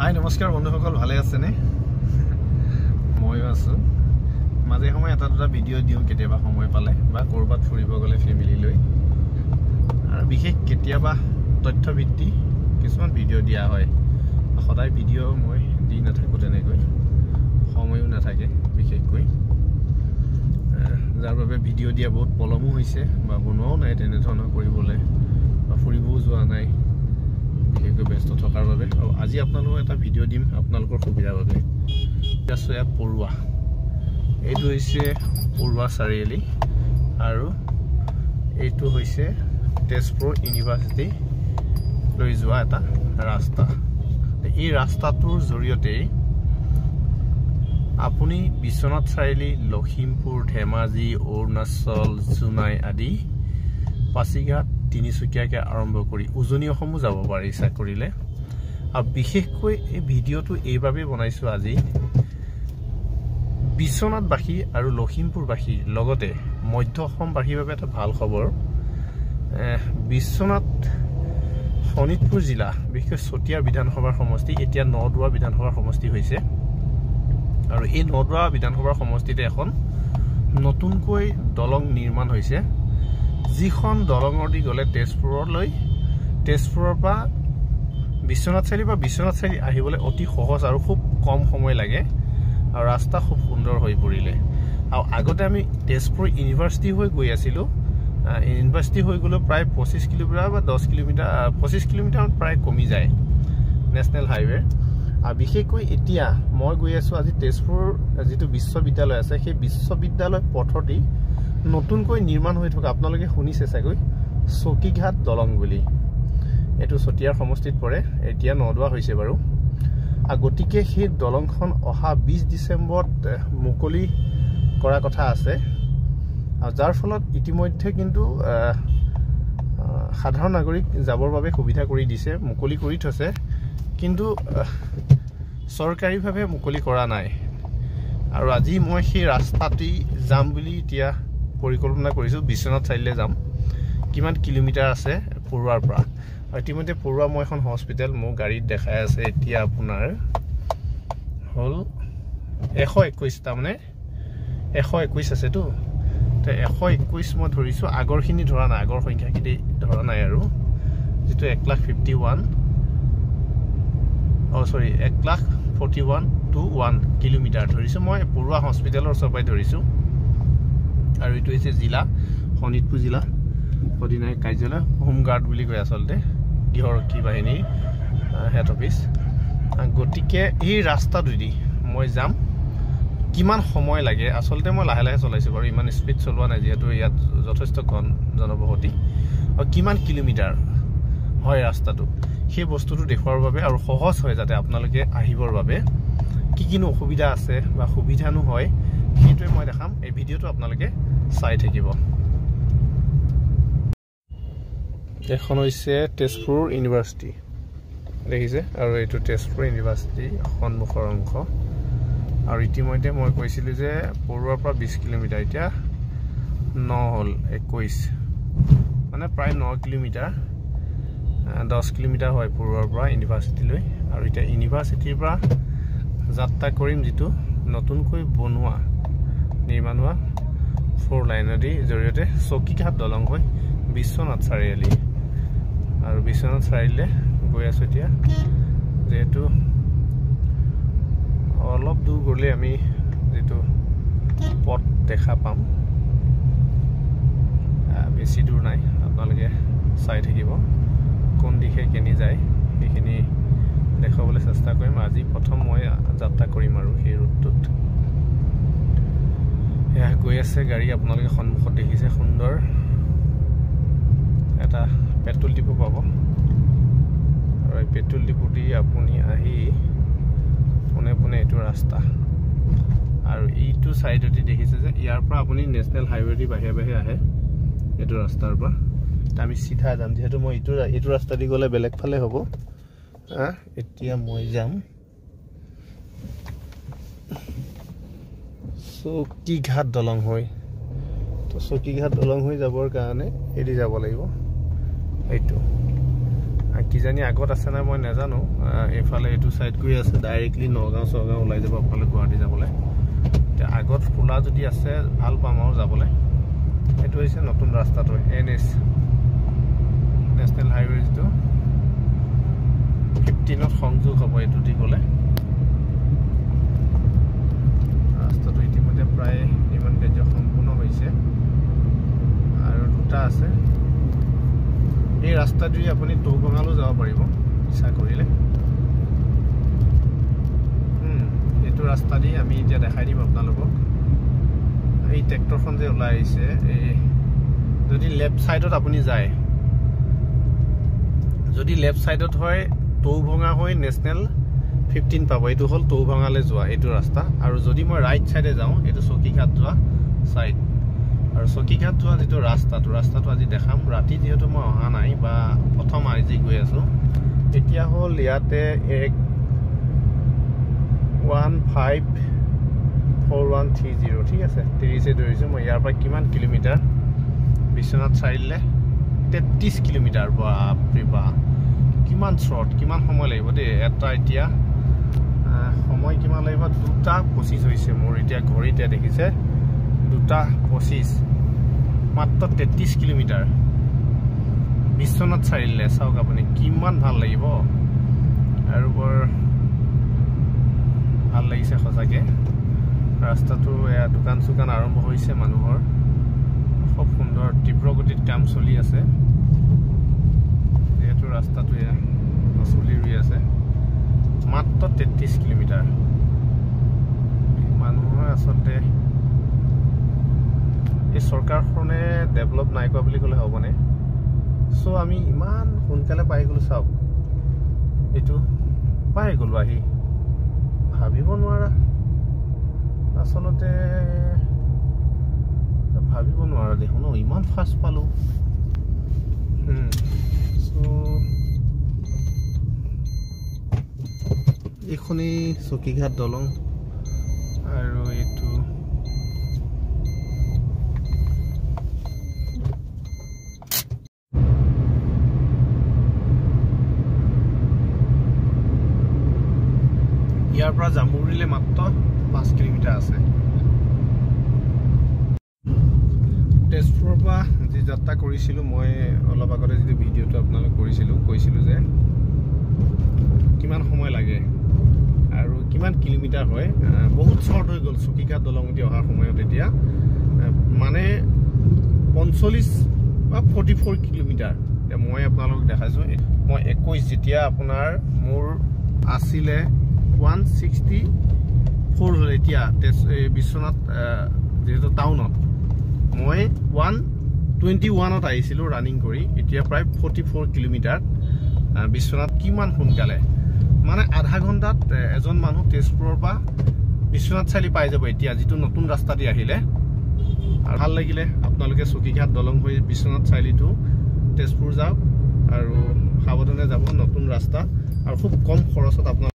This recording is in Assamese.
হাই নমস্কাৰ বন্ধুসকল ভালে আছে নে ময়ো আছো মাজে সময় এটা দুটা ভিডিও দিও কেতিয়াবা সময় পালে বা কৰবাত ফুৰিব গলে ফ্যামিলি লৈ আৰু বিশেষ কেতিয়াবা তথ্যভিত্তি কিছুমান ভিডিও দিয়া হয় সদায় ভিডিও মই দি নাথাকো তেনেকৈ সময়ও নাথাকে বিশেষকৈ যাৰ বাবে ভিডিও দিয়া বহুত পলমো হৈছে বা বনোৱাও নাই তেনে ধৰণৰ কৰিবলৈ বা ফুৰিবও যোৱা নাই বিশেষকৈ ব্যস্ত থকাৰ বাবে আৰু আজি আপোনালোকক এটা ভিডিও দিম আপোনালোকৰ সুবিধাৰ বাবে আছে পৰুৱা এইটো হৈছে পৰুৱা চাৰিআলি আৰু এইটো হৈছে তেজপুৰ ইউনিভাৰ্চিটি লৈ যোৱা এটা ৰাস্তা এই ৰাস্তাটোৰ জৰিয়তে আপুনি বিশ্বনাথ চাৰিআলি লখিমপুৰ ধেমাজি অৰুণাচল জুনাই আদি পাছিঘাট তিনিচুকীয়াকে আৰম্ভ কৰি উজনি অসমো যাব পাৰে ইচ্ছা কৰিলে আৰু বিশেষকৈ এই ভিডিওটো এইভাবে বনাইছো আজি বিশ্বনাথবাসী আৰু লখিমপুৰবাসী লগতে মধ্য অসমবাসীৰ বাবে এটা ভাল খবৰ বিশ্বনাথ শোণিতপুৰ জিলা বিশেষ চতিয়া বিধানসভাৰ সমষ্টি এতিয়া নদুৱা বিধানসভাৰ সমষ্টি হৈছে আৰু এই নদুৱা বিধানসভাৰ সমষ্টিতে এখন নতুনকৈ দলং নিৰ্মাণ হৈছে যিখন দলঙৰ দি গলে তেজপুৰলৈ তেজপুৰৰ পৰা বিশ্বনাথ চাৰিআলি আহিবলৈ অতি সহজ আৰু খুব কম সময় লাগে আৰু ৰাস্তা খুব সুন্দৰ হৈ পৰিলে আৰু আগতে আমি তেজপুৰ ইউনিভাৰ্চিটি হৈ গৈ আছিলো ইউনিভাৰ্চিটি হৈ গলো প্ৰায় 25 কিলোমিটাৰ বা 10 কিলোমিটাৰ 25 কিলোমিটাৰ প্ৰায় কমি যায় নেশনেল হাইৱে আৰু বিশেষকৈ এতিয়া মই গৈ আছো আজি তেজপুৰ যেটো বিশ্ববিদ্যালয় আছে সেই বিশ্ববিদ্যালয় পথটি নতুনকৈ নিৰ্মাণ হৈ থকা আপোনালোকে শুনিছে চাগৈ চকীঘাট দলং বুলি এটো চতিয়াৰ সমষ্টিত পৰে এতিয়া নদুৱা হৈছে বাৰু আগতিকে সেই দলংখন অহা 20 ডিসেম্বৰত মুকলি কৰা কথা আছে আৰু যাৰ ফলত ইতিমধ্যে কিন্তু সাধাৰণ নাগৰিক যাবৰ বাবে সুবিধা কৰি দিছে মুকলি কৰি থৈছে কিন্তু চৰকাৰীভাৱে মুকলি কৰা নাই আৰু আজি মই সেই ৰাস্তাটি যাম বুলি এতিয়া পৰিকল্পনা কৰিছো বিশ্বনাথ চাৰিআলিলৈ যাম কিমান কিলোমিটাৰ আছে পৰুৱাৰ পৰা ইতিমধ্যে পৰুৱা মই এখন হস্পিটেল মোৰ গাড়ীত দেখাই আছে এতিয়া আপোনাৰ হল 121 টা মানে 121 আছে তো 121 মই ধৰিছো আগৰখিনি ধৰা নাই আগৰ সংখ্যা কি ধৰা নাই আৰু যেটো 151 সৰি 141 to 1 কিলোমিটাৰ ধৰিছো মই পৰুৱা হস্পিটেলৰ ওচৰপাই ধৰিছো আৰু এটো হৈছে জিলা শোণিতপুৰ জিলা অধিনায়ক কাৰ্যালয় হোম গাৰ্ড বুলি কয় আসলতে গৃহৰক্ষী বাহিনী হেড অফিস গতিকে এই ৰাস্তাটোদি মই যাম কিমান সময় লাগে আসলতে মই লাহে লাহে চলাইছো বাৰু ইমান স্পিড চলোৱা নাই যেহেতু ইয়াত যথেষ্ট ঘন জনবসতি আৰু কিমান কিলোমিটাৰ হয় ৰাস্তাটো সেই বস্তুটো দেখুৱাৰ বাবে আৰু সহজ হয় যাতে আপোনালোকে আহিবৰ বাবে কিনো অসুবিধা আছে বা সুবিধানো হয় সেইটোৱে মই দেখাম এই ভিডিওটো আপোনালোকে চাই থাকিব এখন হৈছে তেজপুৰ ইউনিভাৰ্চিটি দেখিছে আৰু এইটো তেজপুৰ ইউনিভাৰ্চিটি সন্মুখৰ অংশ আৰু ইতিমধ্যে মই কৈছিলো যে পৰুৱাৰ পৰা 20 কিলোমিটাৰ এতিয়া 9 হল 21 মানে প্ৰায় 9 কিলোমিটাৰ 10 কিলোমিটাৰ হয় পৰুৱাৰ পৰা ইউনিভাৰ্চিটিলৈ আৰু এতিয়া ইউনিভাৰ্চিটিৰ পৰা যাত্ৰা কৰিম যেটো নতুনকৈ বনোৱা নিৰ্মাণ হোৱা 4 লাইনেদি জৰিয়তে চকীঘাট দলং হৈ বিশ্বনাথ চাৰিআলি আৰু বিশ্বনাথ চাৰিআলিলৈ গৈ আছো এতিয়া যেটো অলপ দূৰ গলে আমি যেটো পথ দেখা পাম বেছি দূৰ নাই আপোনালোকে চাই থাকিব কোন দিশে কেনি যায় সেইখিনি দেখাবলৈ চেষ্টা কৰিম আজি প্ৰথম মই যাত্ৰা কৰিম আৰু সেই ৰুটটোত এয়া গৈ আছে গাড়ী আপোনালোকে সন্মুখত দেখিছে সুন্দৰ এটা পেট্ৰল ডিপো পাব আৰু এই পেট্ৰল ডিপোটি আপুনি আহি পোনে এইটো ৰাস্তা আৰু এইটো সাইডতে দেখিছে যে ইয়াৰ পৰা আপুনি নেশনেল হাইৱে দি বাহিৰে আহে এইটো ৰাস্তাৰ পৰা আমি সিধা যাম যেহেতু মই এইটো ৰাস্তা দি গলে বেলেগ ফালে হ'ব এতিয়া মই যাম চকীঘাট দলং হৈ তো চকীঘাট দলং হৈ যাবৰ কাৰণে এৰি যাব লাগিব এইটো কিজানি আগত আছে না মই নাজানো এফালে এটু সাইড গৈ আছে ডাইৰেক্টলি নগাঁও সগাঁও ওলাই যাব ফালে গুৱাহাটী যাবলৈ তে আগত খোলা যদি আছে ভাল পাম আৰু যাবলৈ এটো হৈছে নতুন ৰাস্তাটো এনএস নেশনেল হাইৱে যেটো 15ত সংযোগ হ'ব এটো দি গলে ৰাস্তাটো ইতিমধ্যে প্ৰায় নিৰ্মাণ কাৰ্য সম্পূৰ্ণ হৈছে আৰু দুটা আছে এই ৰাস্তাটোই আপুনি তৌবঙালৈ যাব পাৰিব ইচ্ছা কৰিলে এইটো ৰাস্তা দি আমি এতিয়া দেখাই দিম আপোনালোকক এই ট্ৰেক্টৰখন যে ওলাই আহিছে এই যদি লেফট সাইডত আপুনি যায় যদি লেফট সাইডত হয় তৌভঙা হৈ নেশনেল 15 পাব এইটো হল তৌভঙালৈ যোৱা এইটো ৰাস্তা আৰু যদি মই ৰাইট সাইডে যাওঁ এইটো চকিঘাট যোৱা সাইড আৰু চকিঘাট যোৱা যেটো ৰাস্তাটো আজি দেখাম ৰাতি যেহেতু মই অহা নাই বা প্ৰথম আজি গৈ আছো এতিয়া হল ইয়াতে 154130 ঠিক আছে 30 এ ধৰিছো মই ইয়াৰ পৰা কিমান কিলোমিটাৰ বিশ্বনাথ চাৰিলে 33 কিলোমিটাৰ বাপৰে বা কিমান শৰ্ট কিমান সময় লাগিব দে এটা এতিয়া সময় কিমান লাগিব 2:25 হৈছে মোৰ এতিয়া ঘড়ীতে দেখিছে 2:25 মাত্ৰ 33 কিলোমিটাৰ বিশ্বনাথ চাৰিলে চাওক আপুনি কিমান ভাল লাগিব আৰু বৰ ভাল লাগিছে সঁচাকে ৰাস্তাটো এয়া দোকান সুকান আৰম্ভ হৈছে মানুহৰ খুব সুন্দৰ তীব্ৰ গতিত কাম চলি আছে এইটো ৰাস্তাটো এয়া চলি ৰৈ আছে মাত্ৰ 33 কিলোমিটাৰ মানুহৰ আসলে এই সৰকাৰখনে ডেভেলপ নাই কৰা বুলি ক'লে হ'বনে সো আমি ইমান সোনকালে পাই গলো চাওক এইটো পাই গলো আহি ভাবিব নোৱাৰা আসলতে ভাবিব নোৱাৰা দেখোন ইমান ফাষ্ট পালো সো এখনি চকিঘাট দলং আৰু এইটো ইয়াৰ পৰা জামুৰিলে মাত্ৰ 5 কিলোমিটাৰ আছে তেজপুৰৰ পৰা যি যাত্ৰা কৰিছিলো মই অলপ আগতে যদি ভিডিওটো আপোনালোক কৈছিলো যে কিমান সময় লাগে আৰু কিমান কিলোমিটাৰ হয় বহুত শৰ্ট হৈ গ'ল চকিঘাট দলং দি অহাৰ সময়ত এতিয়া মানে 45 বা 44 কিলোমিটাৰ মই আপোনালোকক দেখাইছো মই 21 যেতিয়া আপোনাৰ মোৰ আছিলে 164 হল এতিয়া বিশ্বনাথ যেহেতু টাউনত মই 121ত আহিছিলো ৰানিং কৰি এতিয়া প্ৰায় 44 কিলোমিটাৰ বিশ্বনাথ কিমান সোনকালে মানে আধা ঘণ্টাত এজন মানুহ তেজপুৰৰ পৰা বিশ্বনাথ চালি পাই যাব এতিয়া যেটো নতুন ৰাস্তা দি আহিলে আৰু ভাল লাগিলে আপোনালোকে চকিঘাট দলং হৈ বিশ্বনাথ চালিটো তেজপুৰ যাওক আৰু সাৱধানে যাব নতুন ৰাস্তা আৰু খুব কম খৰচত আপোনালোকে